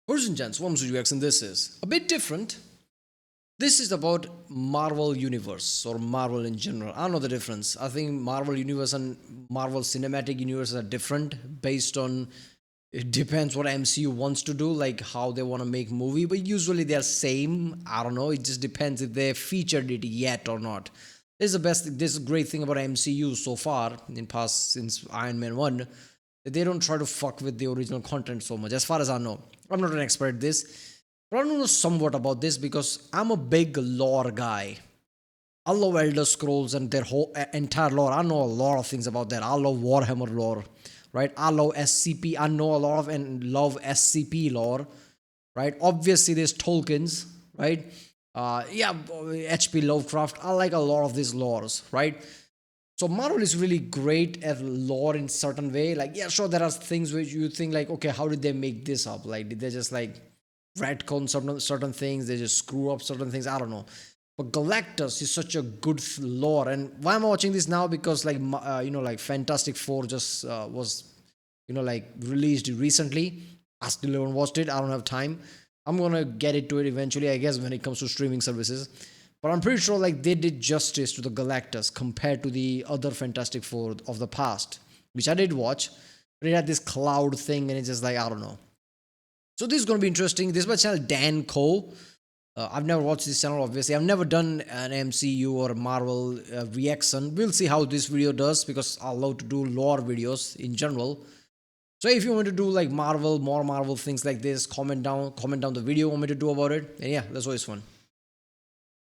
Person gents, Worms UX, and this is a bit different. This is about Marvel Universe or Marvel in general. I don't know the difference. I think Marvel Universe and Marvel Cinematic Universe are different based on it depends what MCU wants to do, like how they want to make movie. But usually they're same. I don't know. It just depends if they featured it yet or not. This is the best. This is a great thing about MCU so far in past since Iron Man 1. They don't try to fuck with the original content so much. As far as I know, I'm not an expert at this, but I know somewhat about this because I'm a big lore guy. I love Elder Scrolls and their whole entire lore. I know a lot of things about that. I love Warhammer lore, right? I love SCP. I know a lot of and love SCP lore, right? Obviously, there's Tolkien's, right? Yeah, HP Lovecraft. I like a lot of these lores, right? So Marvel is really great at lore in certain way. Like, yeah, sure, there are things which you think like, okay, how did they make this up? Like, did they just like retcon certain things? They just screw up certain things. I don't know. But Galactus is such a good lore, and why am I watching this now? Because like like Fantastic Four just was like released recently. I still haven't watched it. I don't have time. I'm gonna get into it eventually, I guess, when it comes to streaming services. But I'm pretty sure like they did justice to the Galactus compared to the other Fantastic Four of the past, which I did watch. But it had this cloud thing, and it's just like I don't know. So this is gonna be interesting. This is my channel DanCo. I've never watched this channel, obviously. I've never done an MCU or Marvel reaction. We'll see how this video does because I love to do lore videos in general. So if you want to do like more Marvel things like this, comment down the video want me to do about it. And yeah, that's always fun.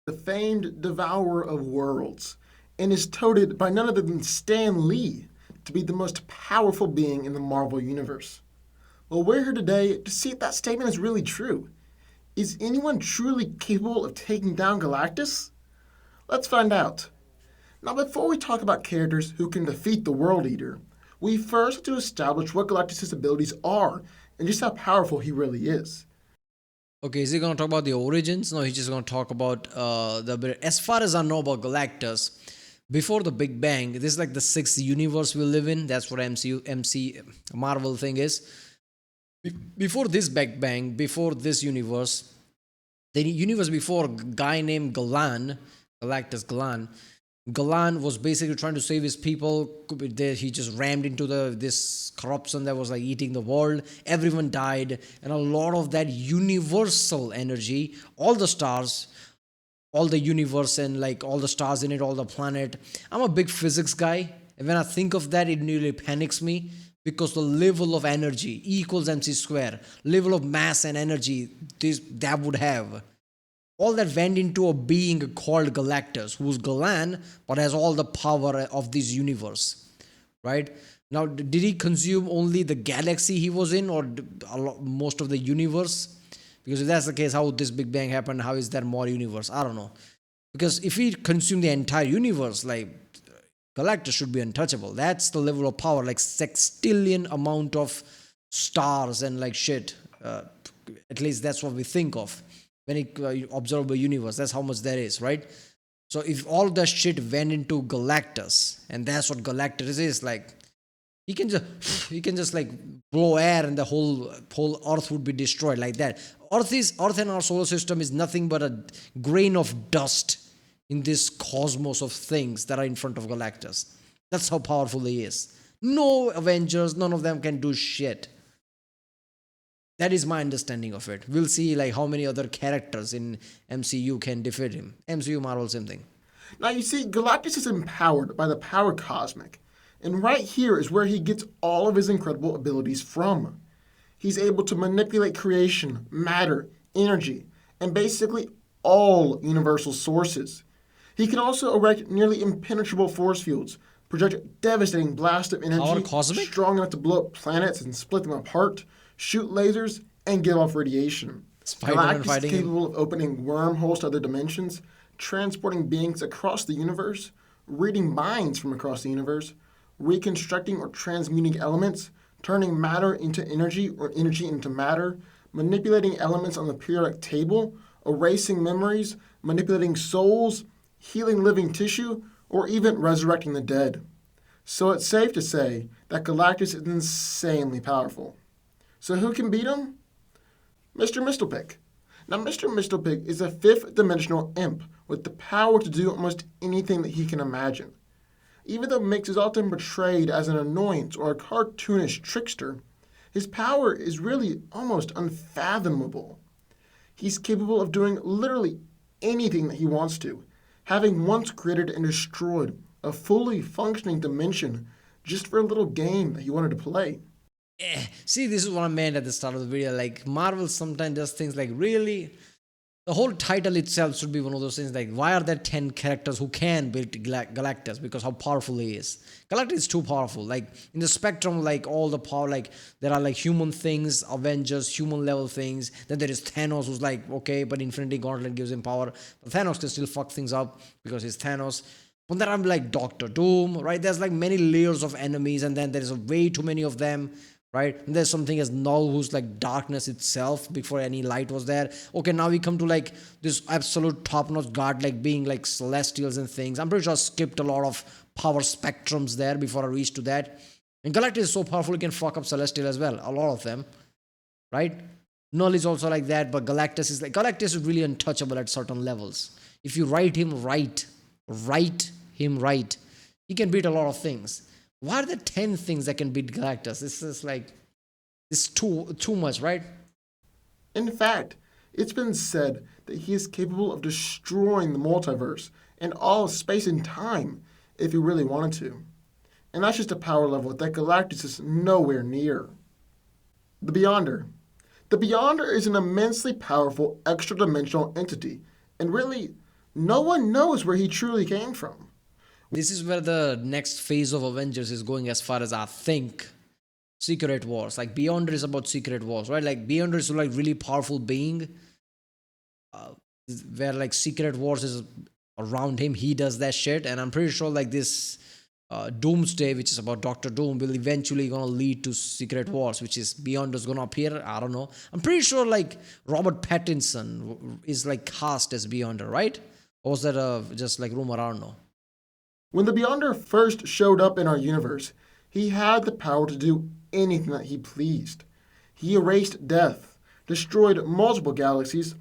The famed devourer of worlds, and is touted by none other than Stan Lee to be the most powerful being in the Marvel Universe. Well, we're here today to see if that statement is really true. Is anyone truly capable of taking down Galactus? Let's find out. Now, before we talk about characters who can defeat the World Eater, we first have to establish what Galactus' abilities are and just how powerful he really is. Okay, is he gonna talk about the origins? No, he's just gonna talk about the. As far as I know about Galactus, before the Big Bang, this is like the sixth universe we live in. That's what Marvel thing is. Before this Big Bang, before this universe, the universe before a guy named Galactus Galan was basically trying to save his people. He just rammed into this corruption that was like eating the world. Everyone died, and a lot of that universal energy, all the stars, all the universe, and like all the stars in it, all the planet. I'm a big physics guy, and when I think of that, it nearly panics me because the level of energy equals mc square, level of mass and energy that would have all that went into a being called Galactus, who's Galan, but has all the power of this universe, right? Now, did he consume only the galaxy he was in, or most of the universe? Because if that's the case, how this Big Bang happened? How is there more universe? I don't know. Because if he consumed the entire universe, like Galactus should be untouchable. That's the level of power, like sextillion amount of stars and like shit. At least that's what we think of when it observe the universe. That's how much there is, right? So if all that shit went into Galactus, and that's what Galactus is like, he can just like blow air, and the whole Earth would be destroyed like that. Earth and our solar system is nothing but a grain of dust in this cosmos of things that are in front of Galactus. That's how powerful he is. No Avengers, none of them can do shit. That is my understanding of it. We'll see like how many other characters in MCU can defeat him. MCU, Marvel, same thing. Now, you see, Galactus is empowered by the power cosmic, and right here is where he gets all of his incredible abilities from. He's able to manipulate creation, matter, energy, and basically all universal sources. He can also erect nearly impenetrable force fields, project devastating blasts of Power energy cosmic? strong enough to blow up planets and split them apart, shoot lasers, and give off radiation. Spider-Man Galactus is fighting him. capable of opening wormholes to other dimensions, transporting beings across the universe, reading minds from across the universe, reconstructing or transmuting elements, turning matter into energy or energy into matter, manipulating elements on the periodic table, erasing memories, manipulating souls, healing living tissue, or even resurrecting the dead. So it's safe to say that Galactus is insanely powerful. So who can beat him? Mr. Mistlepick. Now, Mr. Mistlepick is a fifth-dimensional imp with the power to do almost anything that he can imagine. Even though Mix is often portrayed as an annoyance or a cartoonish trickster, his power is really almost unfathomable. He's capable of doing literally anything that he wants to, having once created and destroyed a fully functioning dimension just for a little game that he wanted to play. See, this is what I meant at the start of the video. Like, Marvel sometimes does things like, really? The whole title itself should be one of those things like, why are there 10 characters who can build Galactus? Because how powerful he is. Galactus is too powerful. Like, in the spectrum, like, all the power, like, there are, like, human things, Avengers, human level things. Then there is Thanos, who's like, okay, but Infinity Gauntlet gives him power. But Thanos can still fuck things up because he's Thanos. But then I'm like, Doctor Doom, right? There's, like, many layers of enemies, and then there's way too many of them. Right? And there's something as null who's like darkness itself before any light was there. Okay, now we come to like this absolute top-notch god like being like celestials and things. I'm pretty sure I skipped a lot of power spectrums there before I reached to that. And Galactus is so powerful it can fuck up celestial as well. A lot of them. Right? Null is also like that, but Galactus is really untouchable at certain levels. If you write him right, he can beat a lot of things. Why are there 10 things that can beat Galactus? This is like, it's too much, right? In fact, it's been said that he is capable of destroying the multiverse and all of space and time if he really wanted to. And that's just a power level that Galactus is nowhere near. The Beyonder. The Beyonder is an immensely powerful extra-dimensional entity, and really, no one knows where he truly came from. This is where the next phase of Avengers is going as far as I think. Secret Wars. Like, Beyonder is about Secret Wars, right? Like, Beyonder is like really powerful being. Where like Secret Wars is around him. He does that shit. And I'm pretty sure like this Doomsday, which is about Doctor Doom, will eventually gonna lead to Secret Wars, which is Beyonder's gonna appear. I don't know. I'm pretty sure like Robert Pattinson is like cast as Beyonder, right? Or was that just like rumor? I don't know. When the Beyonder first showed up in our universe, he had the power to do anything that he pleased. He erased death, destroyed multiple galaxies,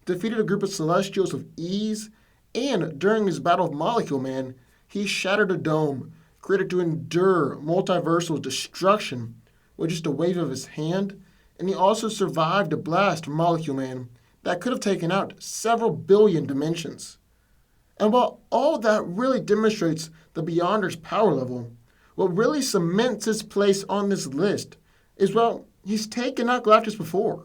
defeated a group of Celestials with ease, and during his battle with Molecule Man, he shattered a dome, created to endure multiversal destruction with just a wave of his hand, and he also survived a blast from Molecule Man that could have taken out several billion dimensions. And while all that really demonstrates the Beyonder's power level, what really cements his place on this list is, well, he's taken out Galactus before.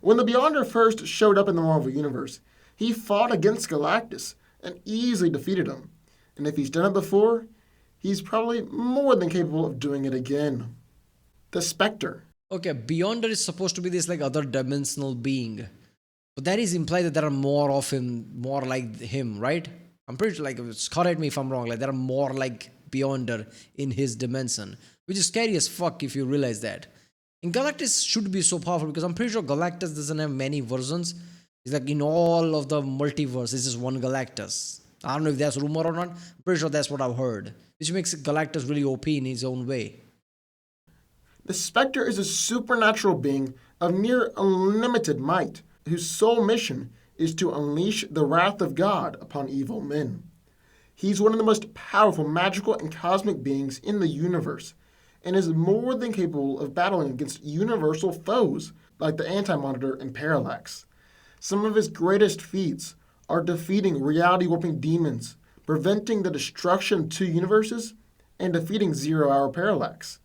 When the Beyonder first showed up in the Marvel Universe, he fought against Galactus and easily defeated him. And if he's done it before, he's probably more than capable of doing it again. The Spectre. Okay, Beyonder is supposed to be this like other dimensional being. But that is implied that there are more of him, more like him, right? I'm pretty sure, like, correct me if I'm wrong, like, there are more like Beyonder in his dimension, which is scary as fuck if you realize that. And Galactus should be so powerful because I'm pretty sure Galactus doesn't have many versions. It's like in all of the multiverse, it's just one Galactus. I don't know if that's rumor or not. I'm pretty sure that's what I've heard, which makes Galactus really OP in his own way. The Spectre is a supernatural being of near unlimited might, whose sole mission is to unleash the wrath of God upon evil men. He's one of the most powerful magical and cosmic beings in the universe, and is more than capable of battling against universal foes like the Anti-Monitor and Parallax. Some of his greatest feats are defeating reality-warping demons, preventing the destruction of two universes, and defeating Zero-Hour Parallax.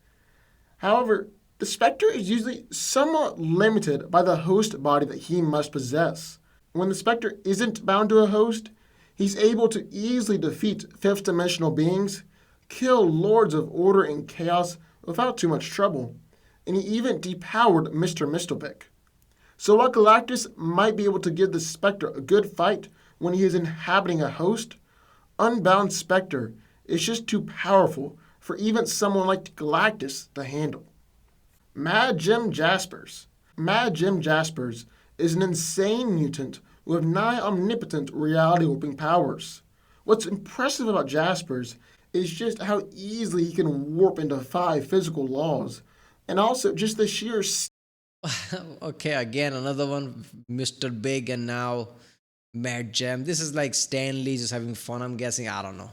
However, the Spectre is usually somewhat limited by the host body that he must possess. When the Spectre isn't bound to a host, he's able to easily defeat fifth-dimensional beings, kill Lords of Order and Chaos without too much trouble, and he even depowered Mr. Mistlepick. So while Galactus might be able to give the Spectre a good fight when he is inhabiting a host, Unbound Spectre is just too powerful for even someone like Galactus to handle. Mad Jim Jaspers. Mad Jim Jaspers is an insane mutant with nigh omnipotent reality-warping powers. What's impressive about Jaspers is just how easily he can warp and defy physical laws, and also just the sheer Okay, again another one, Mr. Big, and now Mad Jam. This is like Stan Lee just having fun. I'm guessing. I don't know.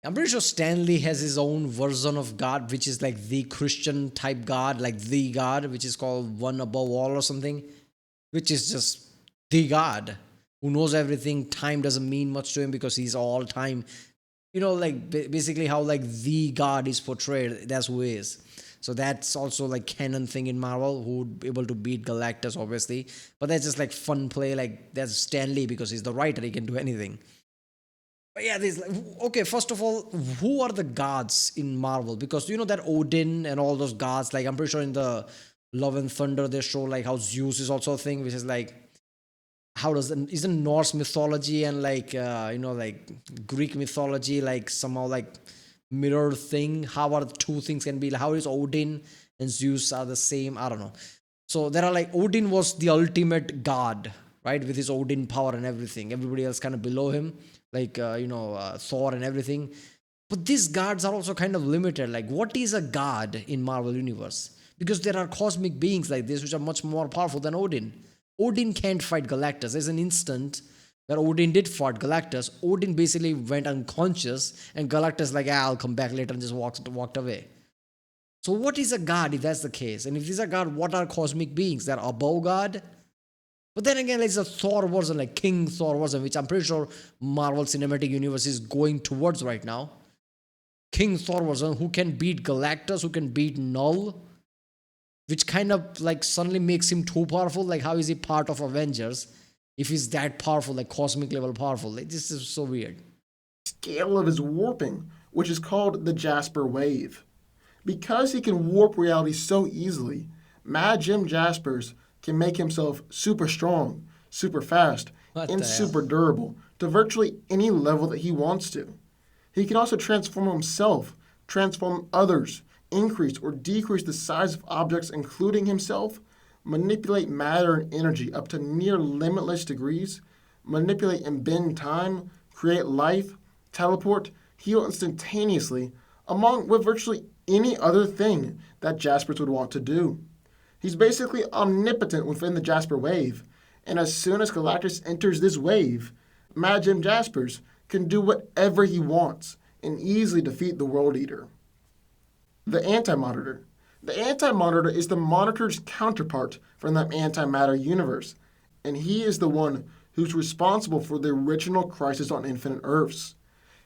I'm pretty sure Stan Lee has his own version of God, which is like the Christian type God, like the God, which is called One Above All or something, which is just the God who knows everything. Time doesn't mean much to him because he's all time. Like basically how like the God is portrayed. That's who he is. So that's also like canon thing in Marvel, who would be able to beat Galactus, obviously. But that's just like fun play. Like that's Stan Lee because he's the writer. He can do anything. But yeah, this like okay. First of all, who are the gods in Marvel? Because you know that Odin and all those gods. Like I'm pretty sure in the Love and Thunder they show like how Zeus is also a thing, which is like how does isn't Norse mythology and like like Greek mythology like somehow like mirror thing? How are the two things can be? Like, how is Odin and Zeus are the same? I don't know. So there are like Odin was the ultimate god, right, with his Odin power and everything. Everybody else kind of below him, like Thor and everything. But these gods are also kind of limited. Like, what is a god in Marvel Universe? Because there are cosmic beings like this which are much more powerful than Odin. Odin can't fight Galactus. There's an instant where Odin did fight Galactus. Odin basically went unconscious, and Galactus like, I'll come back later, and just walked away. So what is a god if that's the case? And if this is a god, what are cosmic beings? They're above God. But then again, it's a Thor version, like King Thor version, which I'm pretty sure Marvel Cinematic Universe is going towards right now. King Thor version, who can beat Galactus, who can beat Null, which kind of like suddenly makes him too powerful. Like, how is he part of Avengers if he's that powerful, like cosmic level powerful? Like, this is so weird. Scale of his warping, which is called the Jasper Wave. Because he can warp reality so easily, Mad Jim Jaspers can make himself super strong, super fast, What and the hell? super durable to virtually any level that he wants to. He can also transform himself, transform others, increase or decrease the size of objects, including himself, manipulate matter and energy up to near limitless degrees, manipulate and bend time, create life, teleport, heal instantaneously, among with virtually any other thing that Jaspers would want to do. He's basically omnipotent within the Jasper wave, and as soon as Galactus enters this wave, Mad Jim Jaspers can do whatever he wants and easily defeat the World Eater. The Anti-Monitor. The Anti-Monitor is the Monitor's counterpart from the antimatter universe, and he is the one who's responsible for the original Crisis on Infinite Earths.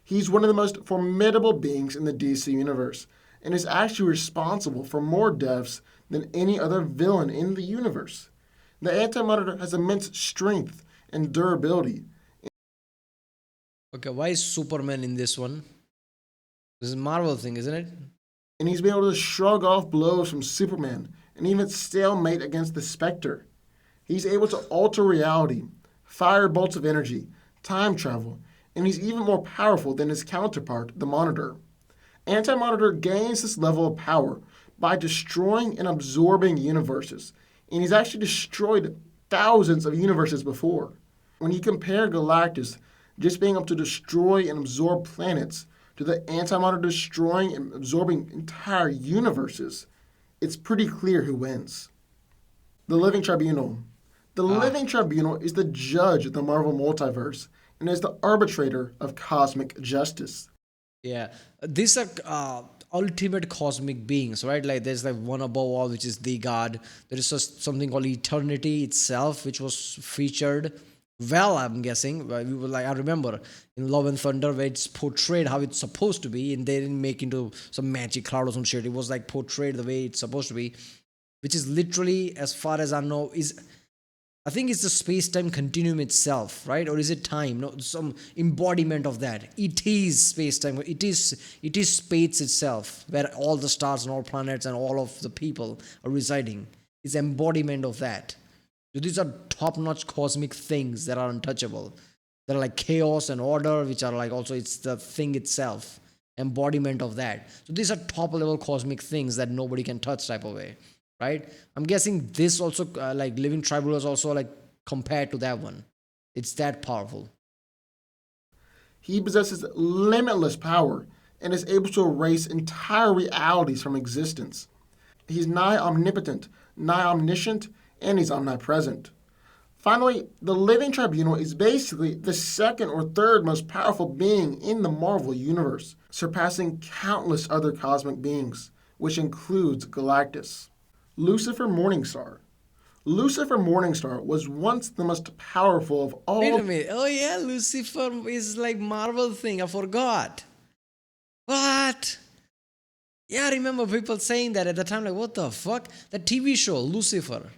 He's one of the most formidable beings in the DC universe, and is actually responsible for more deaths than any other villain in the universe. The Anti-Monitor has immense strength and durability. Okay, why is Superman in this one? This is a Marvel thing, isn't it? And he's been able to shrug off blows from Superman and even stalemate against the Spectre. He's able to alter reality, fire bolts of energy, time travel, and he's even more powerful than his counterpart, the Monitor. Anti-Monitor gains this level of power by destroying and absorbing universes, and he's actually destroyed thousands of universes before. When you compare Galactus just being able to destroy and absorb planets to the Anti-Monitor destroying and absorbing entire universes, it's pretty clear who wins. The Living Tribunal. The Ah, Living Tribunal is the judge of the Marvel Multiverse and is the arbitrator of cosmic justice. yeah. These are ultimate cosmic beings, right? Like there's like one above all, which is the God. There is just something called Eternity itself, which was featured. Well, I'm guessing we were like I remember in Love and Thunder where it's portrayed how it's supposed to be, and they didn't make into some magic cloud or some shit. It was like portrayed the way it's supposed to be, which is literally, as far as I know, is I think it's the space time continuum itself, right? Or is it time? No, some embodiment of that. It is space time. It is space itself, where all the stars and all planets and all of the people are residing. It's embodiment of that. So these are top-notch cosmic things that are untouchable. They're like chaos and order, which are like also it's the thing itself, embodiment of that. So these are top-level cosmic things that nobody can touch type of way, right? I'm guessing this also like living tribunal is also like compared to that one. It's that powerful. He possesses limitless power and is able to erase entire realities from existence. He's nigh omnipotent, nigh omniscient, and he's omnipresent. Finally, the Living Tribunal is basically the second or third most powerful being in the Marvel Universe, surpassing countless other cosmic beings, which includes Galactus. Lucifer Morningstar. Lucifer Morningstar was once the most powerful of all. Wait a minute. Oh yeah, Lucifer is like Marvel thing. I forgot. What? Yeah, I remember people saying that at the time. Like, what the fuck? The TV show Lucifer,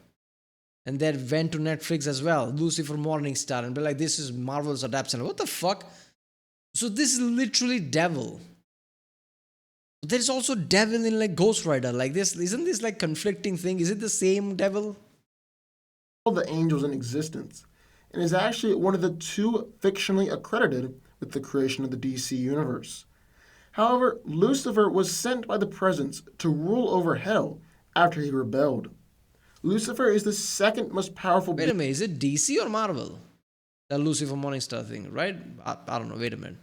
and that went to Netflix as well. Lucifer Morningstar, and be like, this is Marvel's adaptation. What the fuck? So this is literally devil. There's also devil in like Ghost Rider. Like this, isn't this like conflicting thing? Is it the same devil? The angels in existence, and is actually one of the two fictionally accredited with the creation of the DC Universe. However, Lucifer was sent by the Presence to rule over hell after he rebelled. Lucifer is the second most powerful Wait a minute, is it DC or Marvel? The Lucifer Morningstar thing, right? I don't know, wait a minute.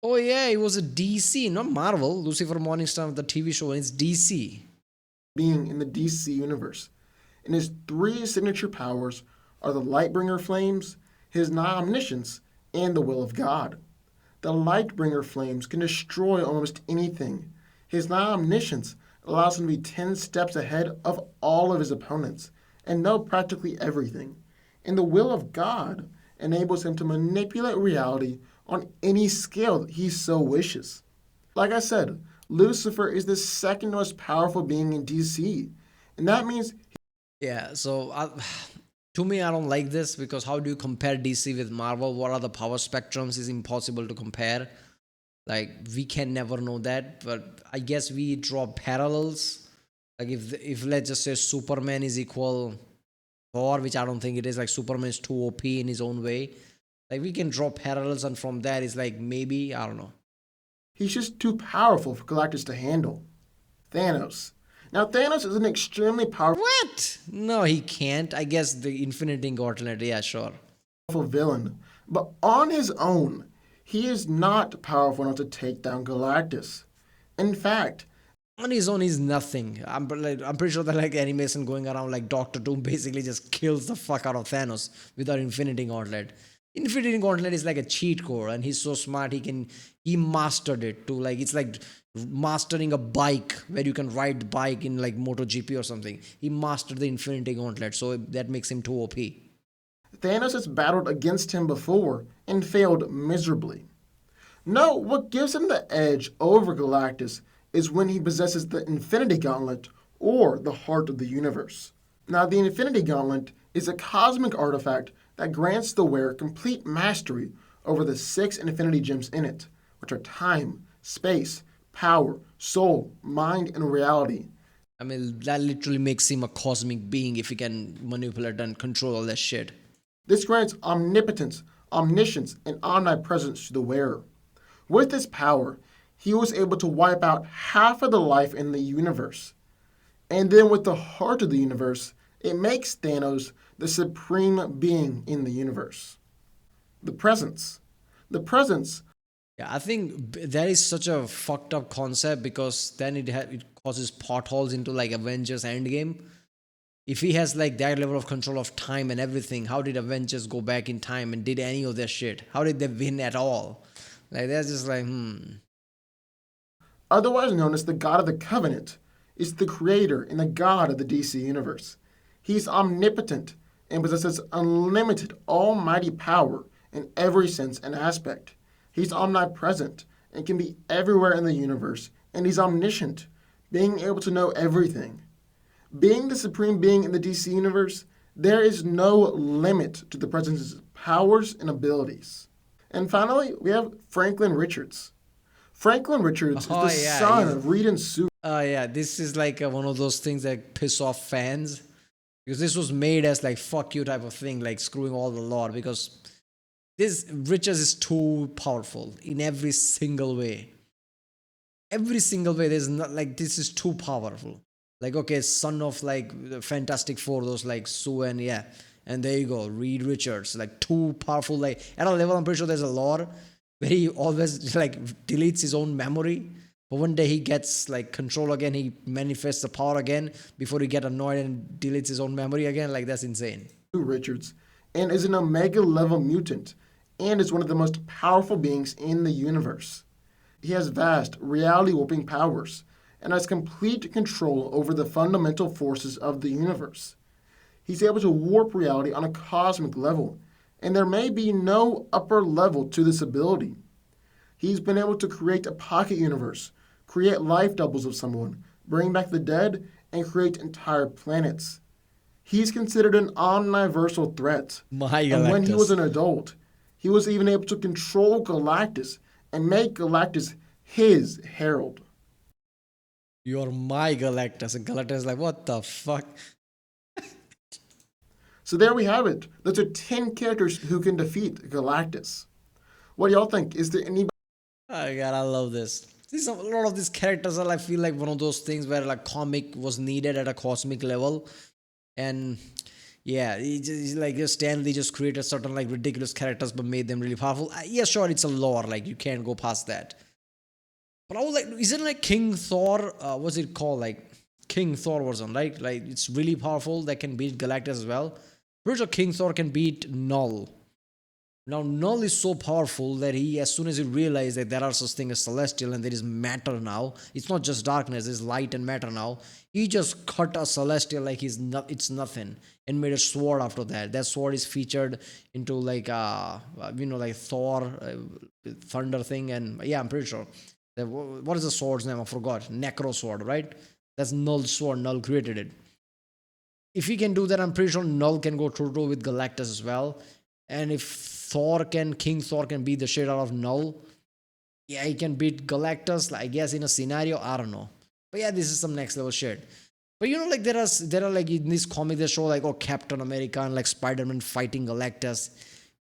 Oh yeah, it was a DC, not Marvel. Lucifer Morningstar, the TV show, and it's DC. being in the DC Universe, and his three signature powers are the Lightbringer Flames, his nigh omniscience, and the Will of God. The Lightbringer Flames can destroy almost anything. His nigh omniscience allows him to be 10 steps ahead of all of his opponents and know practically everything. And the Will of God enables him to manipulate reality on any scale that he so wishes. Like I said, Lucifer is the second most powerful being in DC, and that means Yeah, so to me, I don't like this because how do you compare DC with Marvel? What are the power spectrums? Is impossible to compare. Like we can never know that, but I guess we draw parallels. Like if let's just say Superman is equal Thor, which I don't think it is. Like Superman is too OP in his own way. Like we can draw parallels, and from that it's like maybe I don't know. he's just too powerful for Galactus to handle. Thanos. Now, Thanos is an extremely What? No, he can't. I guess the Infinity Gauntlet. Yeah, sure. powerful villain, but on his own, he is not powerful enough to take down Galactus. In fact, On his own, he's nothing. I'm pretty sure that like animation going around like Doctor Doom basically just kills the fuck out of Thanos with our Infinity Gauntlet. Infinity Gauntlet is like a cheat code, and he's so smart he mastered it to like it's like mastering a bike where you can ride the bike in like MotoGP or something. He mastered the Infinity Gauntlet, so that makes him too OP. Thanos has battled against him before and failed miserably. No, what gives him the edge over Galactus is when he possesses the Infinity Gauntlet or the Heart of the Universe. Now, the Infinity Gauntlet is a cosmic artifact that grants the wearer complete mastery over the 6 Infinity Gems in it, which are time, space, power, soul, mind, and reality. I mean, that literally makes him a cosmic being if he can manipulate and control all that shit. This grants omnipotence, omniscience, and omnipresence to the wearer. With this power, he was able to wipe out half of the life in the universe. And then with the heart of the universe, it makes Thanos the supreme being in the universe. The presence. The presence. Yeah, I think that is such a fucked up concept because then it causes potholes into like Avengers Endgame. If he has like that level of control of time and everything, how did Avengers go back in time and did any of their shit? How did they win at all? Like that's just like Otherwise known as the God of the Covenant, is the creator and the God of the DC Universe. He's omnipotent and possesses unlimited almighty power in every sense and aspect. He's omnipresent and can be everywhere in the universe, and he's omniscient, being able to know everything. Being the supreme being in the DC Universe, there is no limit to the Presence's powers and abilities. And finally, we have Franklin Richards. Franklin Richards is the son of Reed and Sue. yeah, this is like one of those things that piss off fans because this was made as like fuck you type of thing, like screwing all the lore because this Richards is too powerful in every single way. Every single way, there's not like this is too powerful. Like okay, son of like the Fantastic Four, those like Sue and yeah, and there you go, Reed Richards, like too powerful. Like at a level, I'm pretty sure there's a lore where he always like deletes his own memory. But one day he gets like control again, he manifests the power again before he get annoyed and deletes his own memory again. Like that's insane. Richards, and is an Omega level mutant, and is one of the most powerful beings in the universe. He has vast, reality warping powers, and has complete control over the fundamental forces of the universe. He's able to warp reality on a cosmic level, and there may be no upper level to this ability. He's been able to create a pocket universe, create life doubles of someone, bring back the dead, and create entire planets. He's considered an omniversal threat. My And when he was Galactus. an adult, he was even able to control Galactus and make Galactus his herald. You're my Galactus. And Galactus is like, what the fuck? So there we have it. Those are 10 characters who can defeat Galactus. What do y'all think? Is there anybody Oh god, I love this. A lot of these characters are like feel like one of those things where like comic was needed at a cosmic level, and yeah, like just Stan Lee just created certain like ridiculous characters but made them really powerful. Yeah, sure, it's a lore, like you can't go past that. But I was like, isn't like King Thor? What's it called? Like King Thor version, right? Like it's really powerful that can beat Galactus as well. Pretty sure King Thor can beat Null. Now, Null is so powerful that he, as soon as he realized that there are such things as celestial and there is matter now, it's not just darkness, it's light and matter now. He just cut a celestial like it's nothing and made a sword after that. That sword is featured into like like Thor, thunder thing, and yeah, I'm pretty sure. What is the sword's name? I forgot. Necro sword, right? That's Null's sword. Null created it. If he can do that, I'm pretty sure Null can go toe-to-toe with Galactus as well. And if King Thor can beat the shit out of Null, yeah, he can beat Galactus, I guess, in a scenario, I don't know. But yeah, this is some next level shit. But like there are like in this comic they show like, oh, Captain America and like Spider-Man fighting Galactus.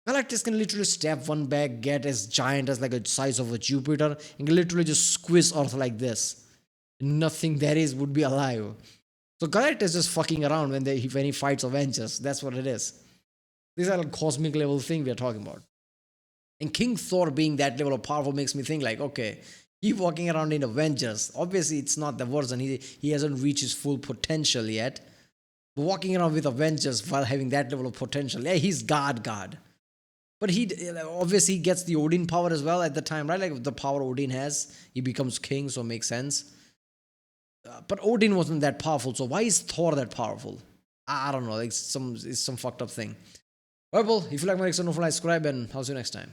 Galactus can literally step one back, get as giant as like a size of a Jupiter, and can literally just squeeze Earth like this. Nothing that is would be alive. So Galactus is just fucking around when he fights Avengers. That's what it is. These are a cosmic level thing we are talking about. And King Thor being that level of powerful makes me think like, okay, he walking around in Avengers. Obviously, it's not the version. He hasn't reached his full potential yet. But walking around with Avengers while having that level of potential, yeah, he's God. But he obviously gets the Odin power as well at the time, right? Like the power Odin has, he becomes king, so it makes sense. But Odin wasn't that powerful, so why is Thor that powerful? I don't know. Like it's some fucked up thing. Alright, well, if you like my next one, don't forget to subscribe, and I'll see you next time.